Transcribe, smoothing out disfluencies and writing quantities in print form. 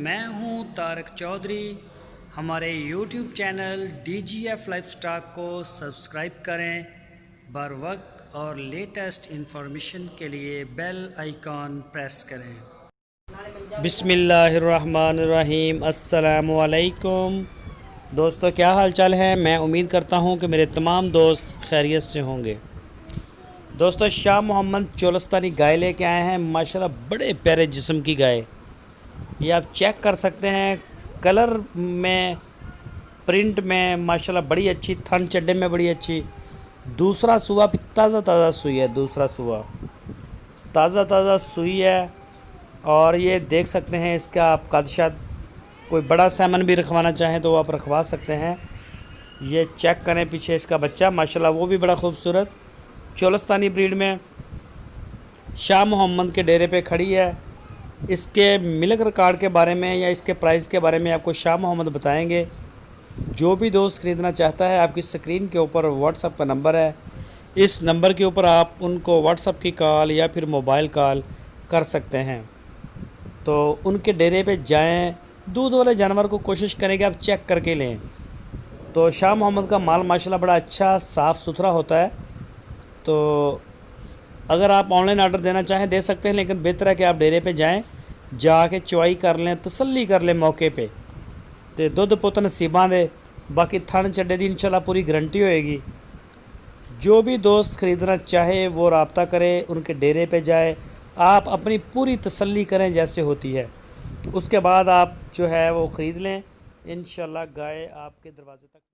मैं हूं तारक चौधरी। हमारे YouTube चैनल DGF लाइफस्टाइल को सब्सक्राइब करें। बर वक्त और लेटेस्ट इंफॉर्मेशन के लिए बेल आइकॉन प्रेस करें। बिस्मिल्लाहिर्रहमानिर्रहीम। अस्सलामु अलैकुम दोस्तों, क्या हाल चाल है। मैं उम्मीद करता हूं कि मेरे तमाम दोस्त खैरियत से होंगे। दोस्तों, शाह मोहम्मद चोलस्तानी गाय लेके आए हैं। माशाल्लाह बड़े प्यारे जिस्म की गाय, ये आप चेक कर सकते हैं। कलर में, प्रिंट में माशाल्लाह बड़ी अच्छी, थन चड्डे में बड़ी अच्छी। दूसरा सुआ भी ताज़ा सुई है, दूसरा सुआ ताज़ा सुई है। और ये देख सकते हैं इसका आप कदशात, कोई बड़ा सैमन भी रखवाना चाहें तो आप रखवा सकते हैं। ये चेक करें पीछे इसका बच्चा, माशाल्लाह वो भी बड़ा खूबसूरत चोलस्तानी ब्रीड में शाह मोहम्मद के डेरे पे खड़ी है। इसके मिल्क रिकॉर्ड के बारे में या इसके प्राइस के बारे में आपको शाह मोहम्मद बताएंगे। जो भी दोस्त ख़रीदना चाहता है, आपकी स्क्रीन के ऊपर व्हाट्सअप का नंबर है। इस नंबर के ऊपर आप उनको व्हाट्सअप की कॉल या फिर मोबाइल कॉल कर सकते हैं। तो उनके डेरे पे जाएं, दूध वाले जानवर को कोशिश करें कि आप चेक करके लें। तो शाह मोहम्मद का माल माशाल्लाह बड़ा अच्छा साफ़ सुथरा होता है। तो अगर आप ऑनलाइन ऑर्डर देना चाहें दे सकते हैं, लेकिन बेहतर है कि आप डेरे पे जाएं, जाके चुवाई कर लें, तसल्ली कर लें मौके पे। तो दुध पुत नसीबां दे, बाकी थन चड्डे दी इंशाल्लाह पूरी गारंटी होएगी। जो भी दोस्त ख़रीदना चाहे वो रब्ता करे, उनके डेरे पे जाए, आप अपनी पूरी तसल्ली करें जैसे होती है। उसके बाद आप जो है वो ख़रीद लें। इंशाल्लाह गाय आपके दरवाजे तक